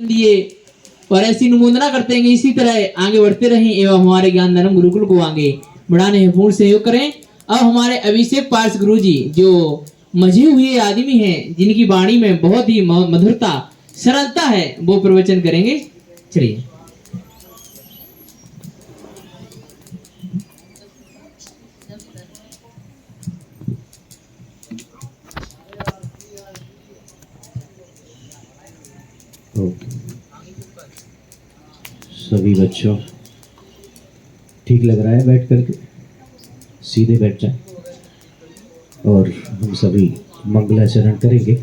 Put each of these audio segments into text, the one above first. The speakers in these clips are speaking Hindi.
दिए और ऐसी अनुमोदना करते हैं कि इसी तरह आगे बढ़ते रहें एवं हमारे ज्ञान धर्म गुरुकुल को आगे बढ़ाने में पूर्ण सहयोग करें। अब हमारे अभिषेक पार्ष गुरु जी जो मजे हुए आदमी हैं, जिनकी वाणी में बहुत ही मधुरता सरलता है, वो प्रवचन करेंगे। चलिए। सभी बच्चों ठीक लग रहा है बैठ करके? सीधे बैठ जाए और हम सभी मंगलाचरण करेंगे।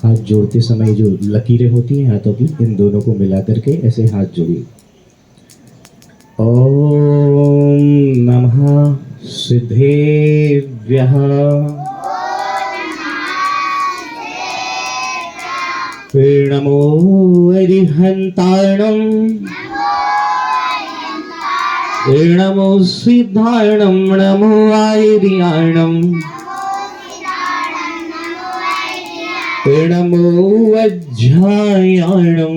हाथ जोड़ते समय जो लकीरें होती हैं हाथों की, इन दोनों को मिला करके ऐसे हाथ जोड़िए। ओम नमः सिद्धेभ्यः नमो अरिहन्ताणं नमो सिद्धाणं नमो आर्याणं नमो वज्रायाणं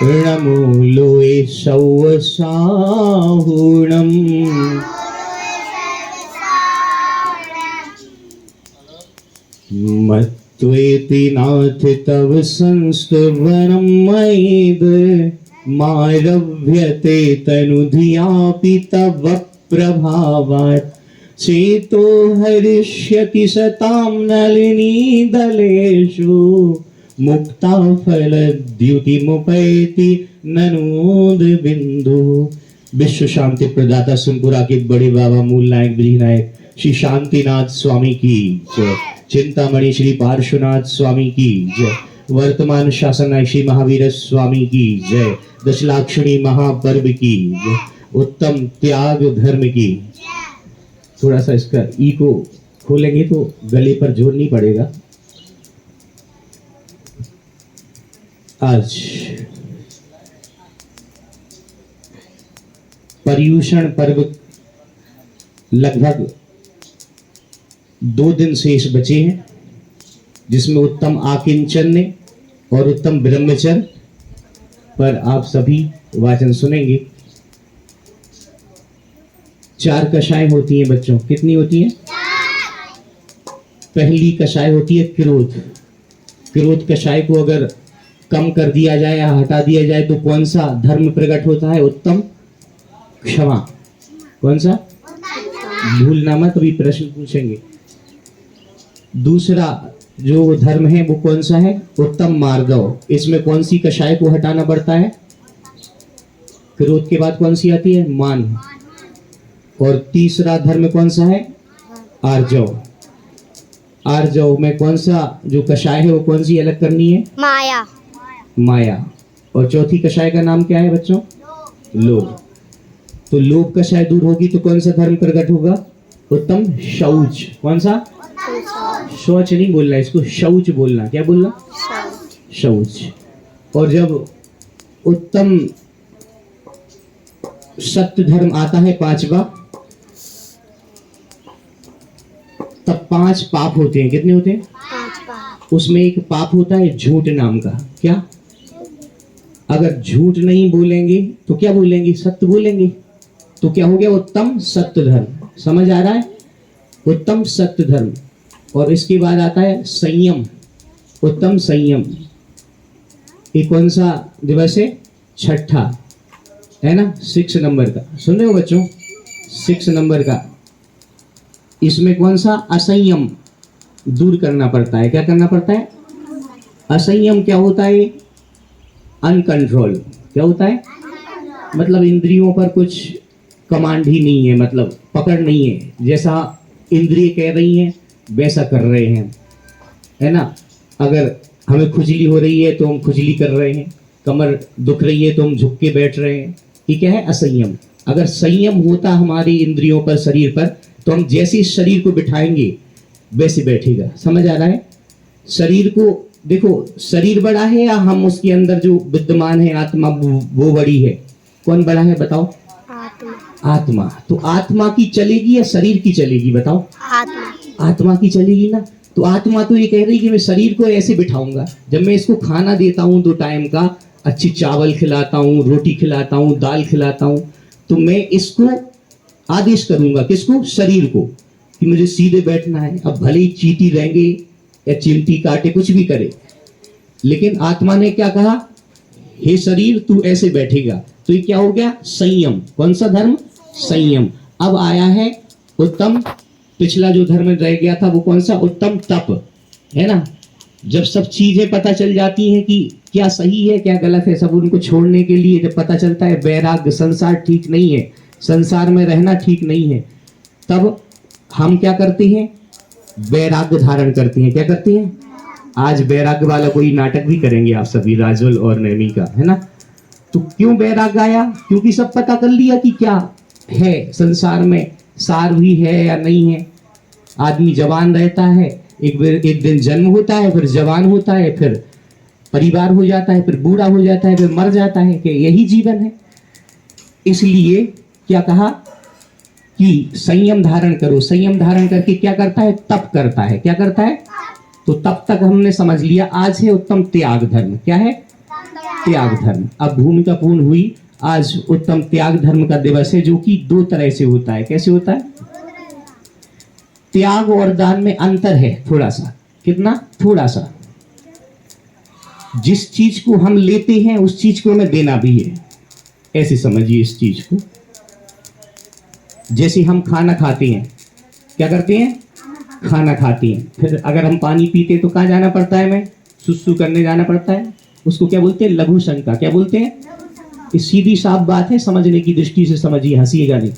नमो लोए सौवसाहुणं त्वेति नाथ तव संस्तवनं मयेद मारभ्यते तनुधियापि तव प्रभावात् चेतो हरिष्यति सतां नलिनी दलेषु मुक्ता फलद्युतिमुपैति ननोद बिंदु। विश्व शांति प्रदाता सुनपुरा के बड़े बाबा मूल नायक ब्रिज नायक श्री शांतिनाथ स्वामी की जय। चिंतामणि श्री पार्श्वनाथ स्वामी की जय। वर्तमान शासन नायक श्री महावीर स्वामी की जय। दशलाक्षणी महापर्व की जय। उत्तम त्याग धर्म की। थोड़ा सा इसका ई को खोलेंगे तो गले पर जोर नहीं पड़ेगा। आज पर्युषण पर्व लगभग 2 दिन शेष बचे हैं, जिसमें उत्तम आकिंचन्य और उत्तम ब्रह्मचर्य पर आप सभी वाचन सुनेंगे। 4 कषाय होती हैं बच्चों। कितनी होती हैं? पहली कषाय होती है क्रोध। क्रोध कषाय को अगर कम कर दिया जाए या हटा दिया जाए तो कौन सा धर्म प्रकट होता है? उत्तम क्षमा। कौन सा? भूलना मत, अभी प्रश्न पूछेंगे। दूसरा जो धर्म है वो कौन सा है? उत्तम मार्दव। इसमें कौन सी कषाय को हटाना पड़ता है? क्रोध के बाद कौन सी आती है? मान। और तीसरा धर्म कौन सा है? आर्जव। आर्जव में कौन सा जो कषाय है वो कौन सी अलग करनी है? माया। माया। और चौथी कषाय का नाम क्या है बच्चों? लोभ। तो लोभ कषाय दूर होगी तो कौन सा धर्म प्रकट होगा? उत्तम शौच। कौन सा? शौच नहीं बोलना, इसको शौच बोलना। क्या बोलना? शौच। और जब उत्तम सत्य धर्म आता है 5वां, तब 5 पाप होते हैं। कितने होते हैं? 5 पाप। उसमें एक पाप होता है झूठ नाम का। क्या? अगर झूठ नहीं बोलेंगे तो क्या बोलेंगे? सत्य बोलेंगे। तो क्या हो गया? उत्तम सत्य धर्म। समझ आ रहा है? उत्तम सत्य धर्म। और इसके बाद आता है संयम। उत्तम संयम। ये कौन सा दिवस है? 6ठा है ना, 6 नंबर का। सुन रहे हो बच्चों? 6 नंबर का। इसमें कौन सा? असंयम दूर करना पड़ता है। क्या करना पड़ता है? असंयम क्या होता है? अनकंट्रोल। क्या होता है? मतलब इंद्रियों पर कुछ कमांड ही नहीं है, मतलब पकड़ नहीं है। जैसा इंद्रिय कह रही हैं वैसा कर रहे हैं, है ना। अगर हमें खुजली हो रही है तो हम खुजली कर रहे हैं, कमर दुख रही है तो हम झुक के बैठ रहे हैं। ये क्या है? असंयम। अगर संयम होता हमारी इंद्रियों पर, शरीर पर, तो हम जैसे शरीर को बिठाएंगे वैसे बैठेगा। समझ आ रहा है? शरीर को देखो, शरीर बड़ा है या हम उसके अंदर जो विद्यमान है आत्मा वो बड़ी है? कौन बड़ा है बताओ? आत्मा। आत्मा। तो आत्मा की चलेगी या शरीर की चलेगी बताओ? आत्मा। आत्मा की चलेगी ना। तो आत्मा तो ये कह रही कि मैं शरीर को ऐसे बिठाऊंगा, जब मैं इसको खाना देता हूँ 2 टाइम का, अच्छी चावल खिलाता हूँ, रोटी खिलाता हूँ, दाल खिलाता हूँ, तो मैं इसको आदेश करूंगा, किसको? शरीर को, कि मुझे सीधे बैठना है। अब भले ही चींटी रहेंगे या चिमटी काटे, कुछ भी करे, लेकिन आत्मा ने क्या कहा? हे शरीर तू ऐसे बैठेगा। तो ये क्या हो गया? संयम। कौन सा धर्म? संयम। अब आया है उत्तम। पिछला जो धर्म रह गया था वो कौन सा? उत्तम तप, है ना। जब सब चीजें पता चल जाती हैं कि क्या सही है क्या गलत है, सब उनको छोड़ने के लिए जब पता चलता है वैराग्य, संसार ठीक नहीं है, संसार में रहना ठीक नहीं है, तब हम क्या करते हैं? वैराग्य धारण करते हैं। क्या करते हैं? आज वैराग्य वाला कोई नाटक भी करेंगे आप सभी, राजवल और नैमी का, है ना। तो क्यों वैराग्य आया? क्योंकि सब पता कर लिया कि क्या है संसार में, सार भी है या नहीं है। आदमी जवान रहता है, एक दिन जन्म होता है, फिर जवान होता है, फिर परिवार हो जाता है, फिर बूढ़ा हो जाता है, फिर मर जाता है। कि यही जीवन है। इसलिए क्या कहा कि संयम धारण करो। संयम धारण करके क्या करता है? तप करता है। क्या करता है? तो तब तक हमने समझ लिया। आज है उत्तम त्याग धर्म। क्या है? त्याग धर्म। अब भूमिका पूर्ण हुई। आज उत्तम त्याग धर्म का दिवस है, जो कि 2 तरह से होता है। कैसे होता है? त्याग और दान में अंतर है थोड़ा सा। कितना? थोड़ा सा। जिस चीज को हम लेते हैं उस चीज को हमें देना भी है, ऐसे समझिए इस चीज को। जैसे हम खाना खाते हैं, क्या करते हैं? खाना खाते हैं, फिर अगर हम पानी पीते हैं तो कहाँ जाना पड़ता है? हमें सुसु करने जाना पड़ता है। उसको क्या बोलते हैं? लघु शंका। क्या बोलते हैं? ये सीधी साफ बात है, समझने की दृष्टि से समझिए, हंसीएगा नहीं,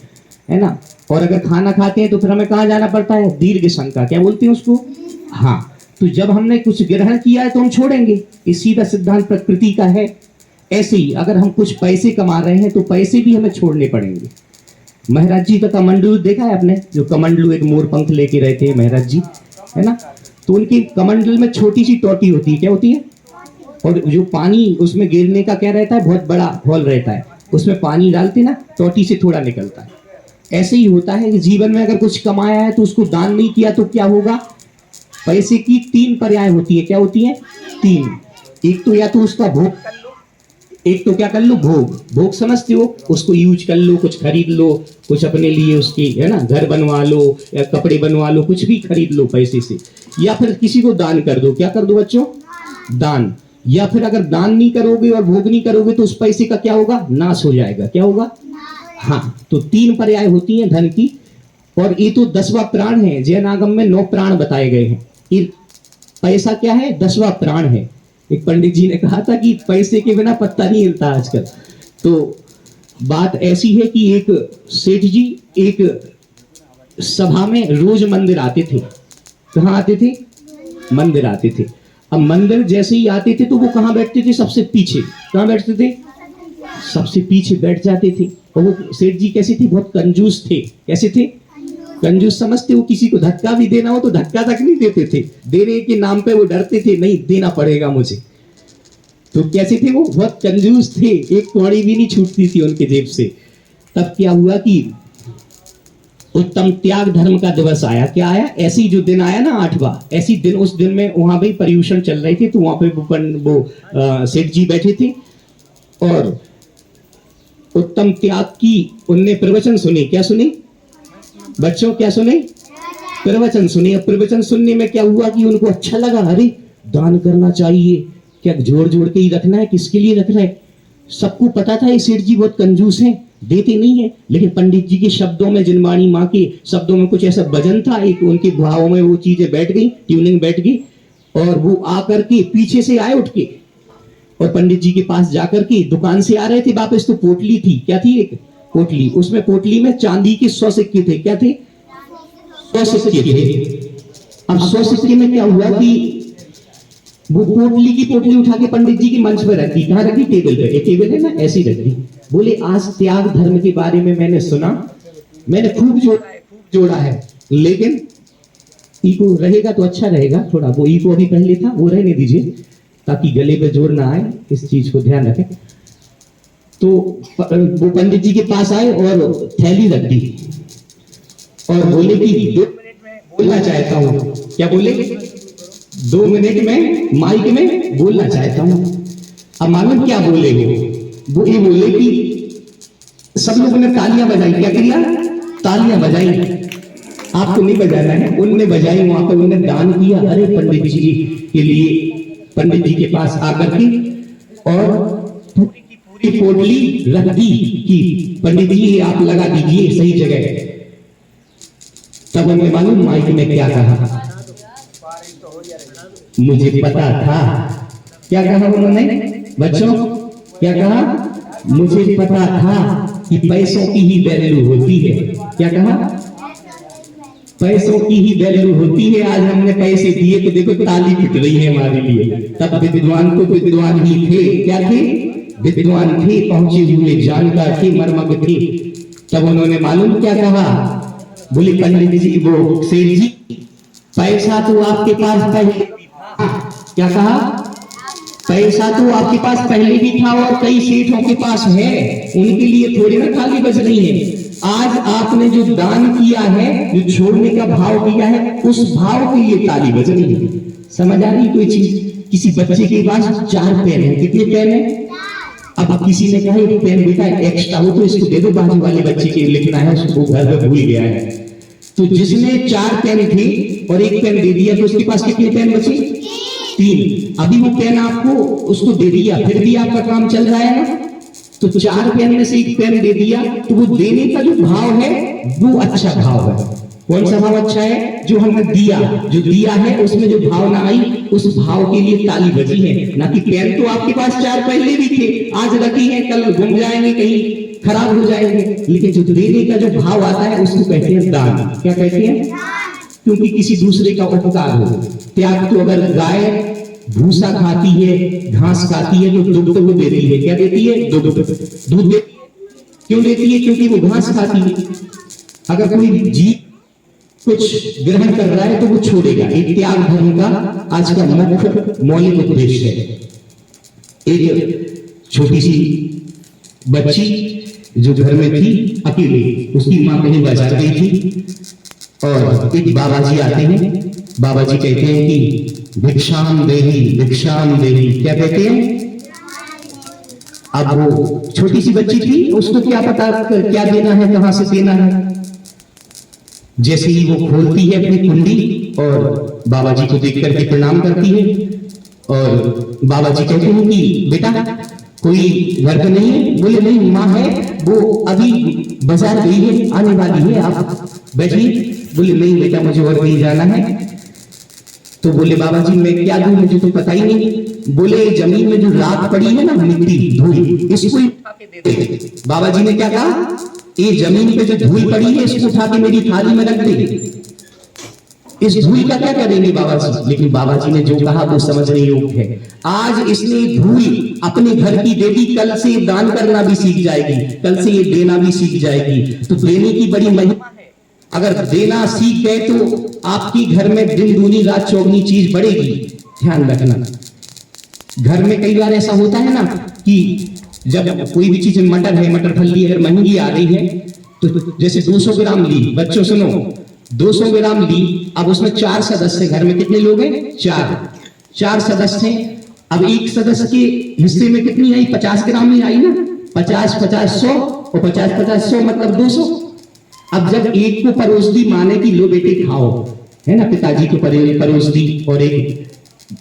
है ना। और अगर खाना खाते हैं तो फिर हमें कहाँ जाना पड़ता है? दीर्घ शंका। क्या बोलते हैं उसको? हाँ। तो जब हमने कुछ ग्रहण किया है तो हम छोड़ेंगे, ये सीधा सिद्धांत प्रकृति का है। ऐसे ही अगर हम कुछ पैसे कमा रहे हैं तो पैसे भी हमें छोड़ने पड़ेंगे। महाराज जी का कमंडलू देखा है आपने? जो कमंडलू एक मोर पंख लेके रहते हैं महाराज जी, है ना। तो उनके कमंडल में छोटी सी टोटी होती है। क्या होती है? और जो पानी उसमें गिरने का क्या रहता है? बहुत बड़ा हॉल रहता है, उसमें पानी डालते ना, टोटी से थोड़ा निकलता है। ऐसे ही होता है कि जीवन में अगर कुछ कमाया है तो उसको दान नहीं किया तो क्या होगा? पैसे की 3 पर्याय होती है। क्या होती है? 3। एक तो या तो उसका भोग, एक तो क्या कर लो? भोग। भोग समझते हो? उसको यूज कर लो, कुछ खरीद लो, कुछ अपने लिए उसकी, है ना, घर बनवा लो या कपड़े बनवा लो, कुछ भी खरीद लो पैसे से। या फिर किसी को दान कर दो। क्या कर दो बच्चों? दान। या फिर अगर दान नहीं करोगे और भोग नहीं करोगे तो उस पैसे का क्या होगा? नाश हो जाएगा। क्या होगा? हाँ। तो 3 पर्याय होती हैं धन की। और ये तो 10वां प्राण है। जैन आगम में 9 प्राण बताए गए हैं। ये पैसा क्या है? 10वां प्राण है। एक पंडित जी ने कहा था कि पैसे के बिना पत्ता नहीं हिलता आजकल। तो बात ऐसी है कि एक सेठ जी एक सभा में रोज मंदिर आते थे। कहाँ आते थे? मंदिर आते थे। अब मंदिर जैसे ही आते थे तो वो कहाँ बैठते थे? सबसे पीछे। कहाँ बैठते थे? सबसे पीछे बैठ जाते थे। और वो सेठ जी कैसे थे? बहुत कंजूस थे। कैसे थे? कंजूस समझते हो? किसी को धक्का भी देना हो तो धक्का तक नहीं देते थे। देने के नाम पे वो डरते थे, नहीं देना पड़ेगा मुझे। तो कैसे थे वो? बहुत कंजूस थे, एक कौड़ी भी नहीं छूटती थी उनके जेब से। तब क्या हुआ कि उत्तम त्याग धर्म का दिवस आया। क्या आया? ऐसी जो दिन आया ना 8वां, ऐसी दिन, उस दिन में वहां पे पर्यूषण चल रहे थे। तो वहां पे वो सेठ जी बैठे थे और उत्तम त्याग की उनने प्रवचन सुने। क्या सुने बच्चों? क्या सुने? प्रवचन सुने। अब प्रवचन सुनने में क्या हुआ कि उनको अच्छा लगा। अरे दान करना चाहिए, क्या जोड़ जोड़ के ही रखना है? किसके लिए रख रहे हैं? सबको पता था ये सेठ जी बहुत कंजूस हैं, देते नहीं है। लेकिन पंडित जी के शब्दों में, जिनवाणी माँ के शब्दों में कुछ ऐसा वजन था, एक उनके भावों में वो चीजें बैठ गई, ट्यूनिंग बैठ गई। और वो आकर के पीछे से आए उठ के, और पंडित जी के पास जाकर के दुकान से आ रहे थे वापस। तो पोटली थी। क्या थी? एक पोटली। उसमें पोटली में चांदी के 100 सिक्के थे। क्या थे? 100 सिक्के थे। अब 100 सिक्के में क्या हुआ कि वो पोटली उठा के पंडित जी की मंच पर रख दी। कहाँ रख दी? टेबल पे। एक टेबल है ना, ऐसी रख दी। बोले आज त्याग धर्म के बारे में मैंने सुना, मैंने खूब जोड़ा है, लेकिन ईको रहेगा तो अच्छा रहेगा। थोड़ा वो ईको अभी पहले था वो रहने दीजिए, ताकि गले पे जोर ना आए। इस चीज को ध्यान रखें। तो वो पंडित जी के पास आए और थैली रख दी और बोले कि 2 मिनट में बोलना चाहता हूँ। क्या बोले? 2 मिनट में माइक में बोलना चाहता हूँ। अब मालूम क्या बोले? वो ये बोले कि सब लोगों ने तालियां बजाई। क्या किया? तालियां बजाई। आपको नहीं बजाना है, उनने बजाई। वहां पर उन्होंने दान किया। अरे पंडित जी के लिए पंडित जी के पास आकर के और पूरी की पूरी पोटली रख दी कि पंडित जी आप लगा दीजिए सही जगह। तब उन्हें मालूम माइक में क्या कहा? मुझे पता था। क्या कहा उन्होंने बच्चों? क्या कहा? मुझे पता था कि पैसों की ही वैल्यू होती है। क्या कहा? पैसों की ही वैल्यू होती है। आज हमने पैसे दिए तो देखो ताली पिट रही है हमारे लिए। तब विद्वान तो विद्वान ही थे। क्या थे? विद्वान थे, पहुंचे हुए जानकार थे, मर्मज्ञ थे। तब उन्होंने मालूम क्या कहा? बोले पंडित जी, वो सेठ जी, पैसा तो आपके पास पहले भी था। क्या कहा? पैसा तो आपके पास पहले भी था और कई सेठों के पास है, उनके लिए थोड़ी ना थाली बज रही है। आज आपने जो दान किया है, जो छोड़ने का भाव किया है, उस भाव के लिए ताली बज रही है। समझ आ रही कोई चीज? किसी बच्चे के पास 4 पेन है। कितने पेन है? अब किसी ने कहा एक पेन बेटा एक्स्ट्रा हो तो इसको दे दो, बाजू वाले बच्चे के लिखना है, उसको घर में भूल गया है। तो जिसने 4 पेन थे और 1 पेन दे दिया तो उसके पास कितने पेन बचे? 3। अभी वो पेन आपको उसको दे दिया, फिर भी आपका काम चल रहा है ना। तो 4 पेन में से 1 पेन दे दिया तो वो देने का जो भाव है वो अच्छा भाव है। कौन सा भाव अच्छा है? जो हमने दिया, जो दिया है उसमें जो भावना आई, उस भाव के लिए ताली बजी है। ना कि पेन तो आपके पास 4 पहले भी थे, आज रखी है, कल गुम जाएंगे, कहीं खराब हो जाएंगे। लेकिन जो देने का जो भाव आता है उसको कहते हैं दान। क्या कहते हैं? क्योंकि किसी दूसरे का उपकार हो। त्याग तो अगर गाय भूसा खाती है, घास खाती है तो दुग्ध तो वो देती है। क्या देती है? दूध देती है। क्यों देती है? क्योंकि वो घास खाती है। अगर कोई जीव कुछ ग्रहण कर रहा है तो वो छोड़ेगा। एक त्याग धर्म का आज का मुख्य मौलिक उद्देश्य है। एक छोटी सी बच्ची जो घर में थी अकेले, उसकी माँ कहीं बाजार गई थी और एक बाबा जी आते हैं। बाबा जी कहते हैं कि भिक्षाम देही, भिक्षाम देही। क्या कहते हैं? अब वो छोटी सी बच्ची थी, उसको क्या पता क्या देना है, कहां से देना है। जैसे ही वो खोलती है अपनी कुंडी और बाबा जी को देख करके प्रणाम करती है और बाबा जी कहते हैं कि बेटा कोई घर पे नहीं है? बोले नहीं, माँ है, वो अभी बाजार गई है, आने वाली है, आप बैठिए। बोले नहीं बेटा, मुझे और कहीं जाना है। तो बोले बाबा जी मैं क्या दूं, मुझे तो पता ही नहीं। बोले जमीन में जो राख पड़ी है ना, मिट्टी धूल, इसको उठा के दे दे। बाबा जी ने क्या कहा? ये जमीन पे जो धूल पड़ी है इसको उठा के मेरी थाली में रख दे। इस धूल का क्या करेंगे बाबा जी? लेकिन बाबा जी ने जो कहा वो समझने योग्य है। आज इसने धूल अपने घर की दे दी, कल से दान करना भी सीख जाएगी, कल से ये देना भी सीख जाएगी। तो देने की बड़ी महिमा है। अगर देना सीख गए तो आपकी घर में दिन दूनी रात चौगनी चीज बढ़ेगी। ध्यान रखना। घर में कई बार ऐसा होता है ना कि जब कोई भी चीज, मटर है, मटर फली अगर महंगी आ रही है तो जैसे 200 ग्राम ली, बच्चों सुनो, 200 ग्राम ली, अब उसमें 4 सदस्य, घर में कितने लोग हैं? 4 सदस्य हैं। अब एक सदस्य के हिस्से में कितनी आई? 50 ग्राम ही आई ना। 50 50 100 और 50 50 100 मतलब 200। अब जब एक को परोस दी, माने कि लो बेटे खाओ, है ना, पिताजी को परोस दी और एक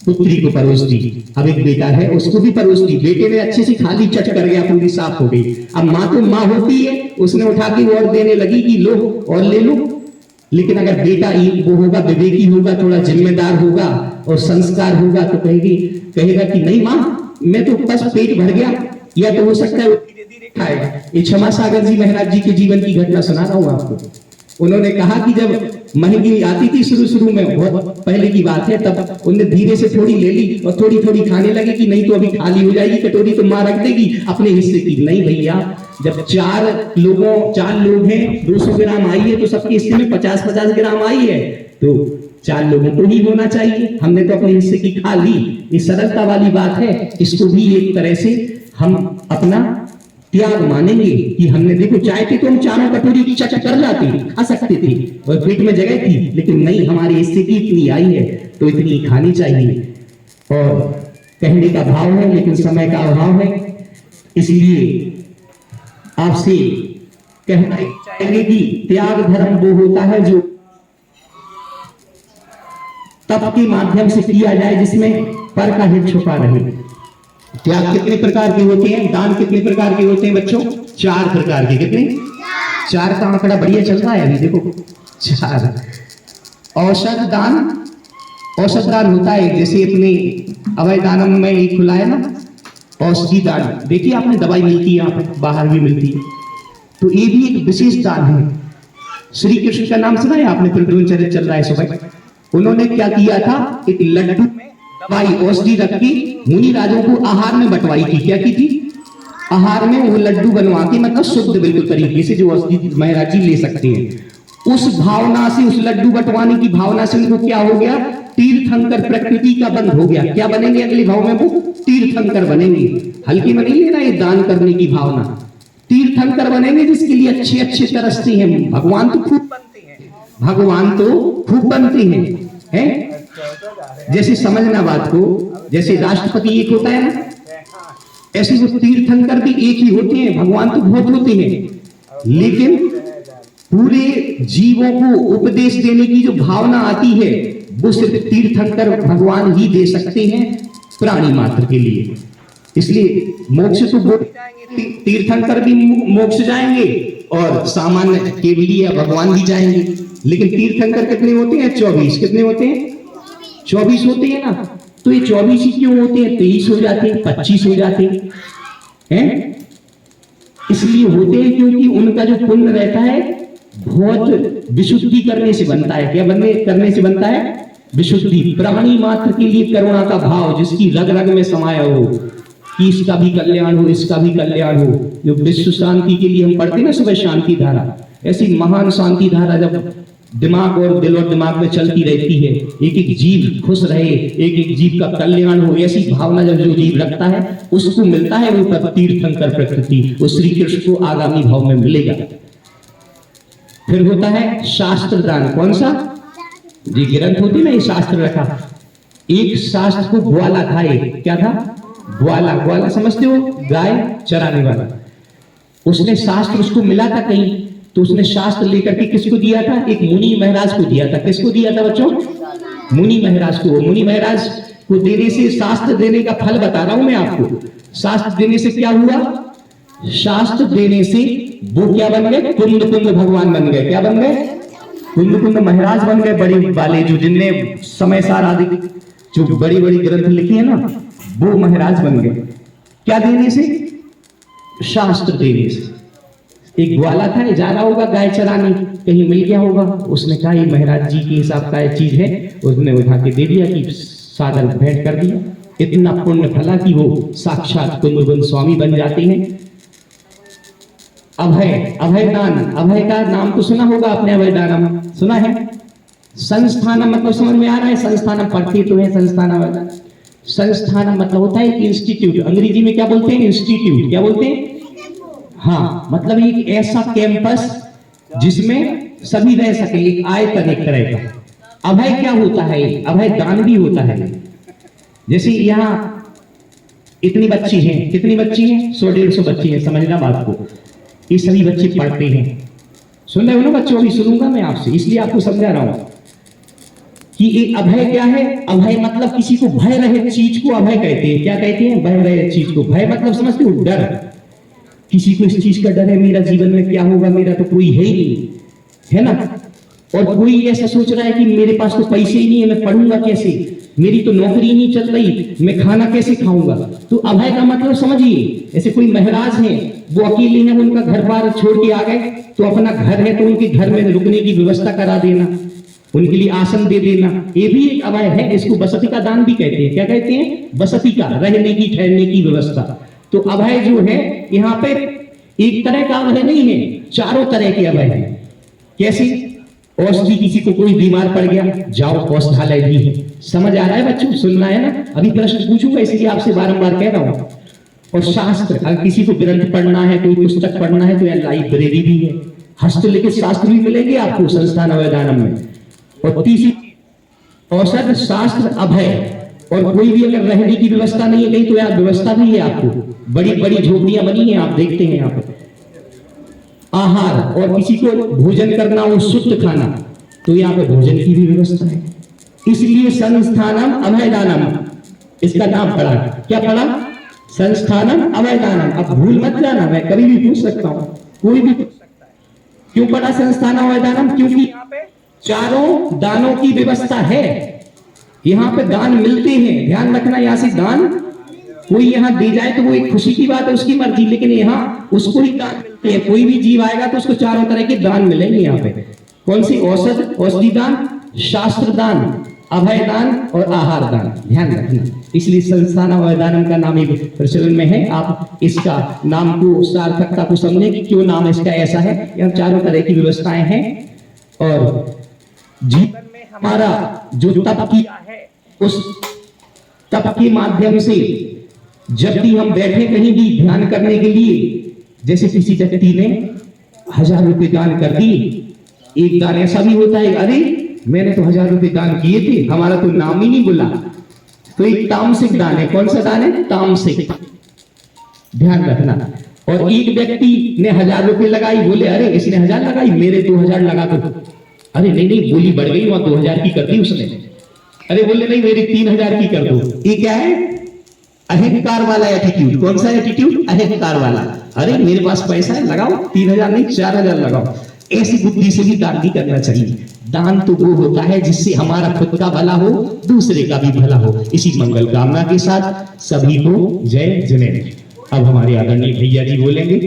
पुत्री को परोस दी। अब एक बेटा है, उसको भी परोस दी। बेटे ने अच्छे से खाली चट कर गया, पूरी साफ हो गई। अब माँ तो माँ होती है, उसने उठा के और देने लगी कि लो और ले लो। लेकिन अगर बेटा वो होगा, विवेकी होगा, थोड़ा जिम्मेदार होगा और संस्कार होगा तो कहेगा कि नहीं माँ, मैं तो बस पेट भर गया। या तो हो सकता है वो धीरे धीरे खाएगा। ये क्षमा सागर जी महाराज जी के जीवन की घटना सुना रहा हूं आपको। उन्होंने कहा कि जब महंगी आती थी शुरू में, बहुत पहले की बात है, तब उन्होंने धीरे से थोड़ी ले ली और थोड़ी थोड़ी खाने लगे कि नहीं तो अभी खाली हो जाएगी कटोरी, तो माँ रख देगी अपने हिस्से की। नहीं भैया, जब 4 लोग हैं, 200 ग्राम आई है तो सबके हिस्से में 50 50 ग्राम आई है, तो 4 लोगों को ही होना चाहिए। हमने तो अपने हिस्से की खा ली। ये सरलता वाली बात है। इसको भी एक तरह से हम अपना त्याग मानेंगे कि हमने देखो चाहते तो हम चारों कटोरी चट कर जाते, खा सकते थे और पेट में जगह थी, लेकिन नहीं, हमारी स्थिति इतनी आई है तो इतनी खानी चाहिए। और कहने का भाव है लेकिन समय का अभाव है, इसलिए आपसे कहना चाहेंगे कि त्याग धर्म वो होता है जो तप के माध्यम से किया जाए जिसमें पर का हित छुपा रहे। त्याग कितने प्रकार के होते हैं, दान कितने प्रकार के होते हैं बच्चों? 4 प्रकार के। कितने? 4 का आंकड़ा बढ़िया चल रहा है अभी, देखो 4। औषध दान, औषध दान होता है जैसे अपने अभय दानम में एक खुला है ना, औषधि दान। देखिए आपने दवाई मिलती है यहाँ पे, बाहर भी मिलती है, तो ये भी एक विशेष दान है। श्री कृष्ण का नाम सुना है आपने? प्रद्युम्न चल रहा है सुबह, उन्होंने क्या किया था, एक लड्डू में दवाई औषधि रख के मुनि राजों को आहार में बंटवाई थी। क्या की थी? आहार में वो लड्डू बनवा के, मतलब शुद्ध बिल्कुल तरीके से जो औषधि महाराज जी ले सकते हैं। उस भावना से, उस लड्डू बंटवाने की भावना से उनको क्या हो गया, तीर्थंकर प्रकृति का बंध हो गया। क्या बनेंगे अगले भाव में? वो तीर्थंकर बनेंगे। हल्के में नहीं लेना ये दान करने की भावना, तीर्थंकर बनेंगे जिसके लिए अच्छे अच्छे तरसते हैं। भगवान तो खूब बनते हैं, भगवान तो खूब बनते हैं। जैसे समझना बात को, जैसे राष्ट्रपति एक होता है ना, ऐसे वो तीर्थंकर भी एक ही होते हैं। भगवान तो बहुत होते हैं, लेकिन पूरे जीवों को उपदेश देने की जो भावना आती है वो सिर्फ तीर्थंकर भगवान ही दे सकते हैं प्राणी मात्र के लिए। इसलिए मोक्ष तो वो तीर्थंकर भी मोक्ष जाएंगे और सामान्य केवलीय भगवान भी जाएंगे। लेकिन तीर्थंकर कितने होते हैं? 24। कितने होते हैं? 24 होते हैं ना। तो ये 24 ही क्यों होते हैं? 23 हो जाते हैं, 25 हो जाते हैं। इसलिए होते हैं क्योंकि उनका जो पुण्य रहता है बहुत विशुद्धि करने से बनता है। क्या करने से बनता है? विशुद्धि। प्राणी मात्र के लिए करुणा का भाव जिसकी रग रग में समाया हो कि इसका भी कल्याण हो, इसका भी कल्याण हो। जो विश्व शांति के लिए हम पढ़ते हैं ना सुबह शांति धारा, ऐसी महान शांति धारा जब दिमाग और दिल और दिमाग में चलती रहती है, एक एक जीव खुश रहे, एक एक जीव का कल्याण हो, ऐसी भावना जब जो जीव रखता है उसको मिलता है वो तीर्थंकर प्रकृति, वो श्री कृष्ण को आगामी भाव में मिलेगा। फिर होता है शास्त्र दान। कौन सा? जी ग्रंथ होती ना, ये शास्त्र रखा। एक शास्त्र को ग्वाला खाए। क्या था? ग्वाला। ग्वाला समझते हो? गाय चराने वाला। उसने शास्त्र उसको मिला था कहीं, तो उसने शास्त्र लेकर के किसको दिया था? एक मुनि महाराज को दिया था। किसको दिया था बच्चों? मुनि महाराज को। मुनि महाराज को देने से, शास्त्र देने का फल बता रहा हूं मैं आपको। शास्त्र देने से क्या हुआ? शास्त्र देने से वो क्या बन गए? कुंद कुंद भगवान बन गए। क्या बन गए? कुंद कुंद महाराज बन गए, बड़े वाले जो जिनने समय सार आदि जो बड़ी बड़ी ग्रंथ लिखे हैं ना, वो महाराज बन गए। क्या देने से? शास्त्र देने से। एक ग्वाला था, जा रहा होगा गाय चराने, कहीं मिल गया होगा, उसने कहा ये महाराज जी के हिसाब का चीज है, उसने उठा के दे दिया कि सादर भेंट कर दिया। इतना पुण्य फला कि वो साक्षात कुंदकुंद स्वामी बन जाते हैं। अभय, अभयदान। अभय का नाम तो सुना होगा आपने, अभयदानम सुना है। संस्थानम मतलब समझ में आ रहा है? संस्थानम पढ़ते तो है संस्थानम। संस्थानम मतलब होता है इंस्टीट्यूट। अंग्रेजी में क्या बोलते हैं? इंस्टीट्यूट। क्या बोलते हैं? हाँ, मतलब एक ऐसा कैंपस जिसमें सभी रह सके, एक आयतन एक तरह का। अभय क्या होता है? अभय दान भी होता है। जैसे यहाँ इतनी बच्ची हैं, कितनी बच्ची हैं? 100-150 बच्ची हैं, समझना बात को। ये सभी बच्चे पढ़ते हैं। सुन रहे हो ना बच्चों? भी सुनूंगा मैं आपसे, इसलिए आपको समझा रहा हूं कि एक अभय क्या है। अभय मतलब किसी को भय रहे चीज को अभय कहते हैं। क्या कहते हैं? भय रहे चीज को। भय मतलब समझते हो? डर। किसी को इस चीज का डर है, मेरा जीवन में क्या होगा, मेरा तो कोई है ही नहीं, है ना। और कोई ऐसा सोच रहा है कि मेरे पास तो पैसे ही नहीं है, मैं पढ़ूंगा कैसे, मेरी तो नौकरी नहीं चल रही, मैं खाना कैसे खाऊंगा। तो अभय का मतलब समझिए, ऐसे कोई महाराज हैं, वो अकेले हैं, उनका घर बार छोड़ के आ गए, तो अपना घर है तो उनके घर में रुकने की व्यवस्था करा देना, उनके लिए आसन दे देना, ये भी एक अभय है। इसको बसती का दान भी कहते हैं। क्या कहते हैं? बसती का, रहने की, ठहरने की व्यवस्था। तो अभय जो है यहाँ पे एक तरह का अभय नहीं है, चारों तरह के अभय है। कैसे? औषधि, किसी को कोई बीमार पड़ गया, जाओ औषधालय भी है। समझ आ रहा है बच्चों? सुनना है ना? अभी प्रश्न पूछूंगा, इसलिए आपसे बारंबार कह रहा हूं। और शास्त्र, अगर किसी को ग्रंथ पढ़ना है, कोई पुस्तक पढ़ना है, तो यहाँ लाइब्रेरी भी है, हस्तलिखित शास्त्र भी मिलेंगे आपको संस्थान अभयदानम में। और तीसरी औषध शास्त्र अभय, और कोई भी अगर रहने की व्यवस्था नहीं है कहीं, तो यहाँ व्यवस्था भी है आपको, बड़ी बड़ी झोपड़ियां बनी हैं, आप देखते हैं यहाँ पे। आहार, और किसी को भोजन करना हो, शुद्ध खाना, तो यहाँ पे भोजन की भी व्यवस्था है। इसलिए संस्थानम अभयदानम इसका नाम पड़ा। क्या पड़ा? संस्थानम अभयदानम। अब भूल मत जाना, मैं कभी भी पूछ सकता हूं, कोई भी पूछ सकता है क्यों पड़ा संस्थानम अभयदानम, क्योंकि यहाँ पे चारों दानों की व्यवस्था है। यहाँ पे दान मिलते हैं, ध्यान रखना, यहाँ से दान कोई यहाँ दे जाए तो वो एक खुशी की बात है, उसकी मर्जी, लेकिन यहाँ उसको ही दान मिलते हैं। कोई भी जीव आएगा तो उसको चारों तरह के दान मिलेंगे यहाँ पे। कौन सी? औषध, औषधि दान, शास्त्र दान, अभय दान और आहार दान, ध्यान रखना। इसलिए संस्थान अभयदानम का नाम एक प्रचलन में है। आप इसका नाम को, सार्थकता को समझें कि क्यों नाम इसका ऐसा है। यहाँ चारों तरह की व्यवस्थाएं हैं, और जीवन में हमारा जो तप किया है, उस तप के माध्यम से जब भी हम बैठे कहीं भी ध्यान करने के लिए, जैसे किसी व्यक्ति ने 1000 रुपए दान कर दी, एक दान ऐसा भी होता है, अरे मैंने तो 1000 रुपए दान किए थे, हमारा तो नाम ही नहीं बोला, तो एक तामसिक दान है। कौन सा दान है? तामसिक, ध्यान रखना। और एक व्यक्ति ने 1000 रुपए लगाई, बोले अरे इसने 1000 लगाई, मेरे 2000 लगा दो। अरे नहीं नहीं, बोली बढ़ गई, वहां 2000 की कर दी उसने। अरे बोले नहीं, मेरी 3000 की कर दो। ये क्या है? अहंकार वाला एटीट्यूड। कौन सा एटीट्यूड? अहंकार वाला। अरे मेरे पास पैसा है, लगाओ, 3000 नहीं 4000 लगाओ। ऐसी बुद्धि से भी दान नहीं करना चाहिए। दान तो वो होता है जिससे हमारा खुद का भला हो, दूसरे का भी भला हो। इसी मंगल कामना के साथ सभी को जय जिनेन्द्र। अब हमारे आदरणीय भैया जी बोलेंगे।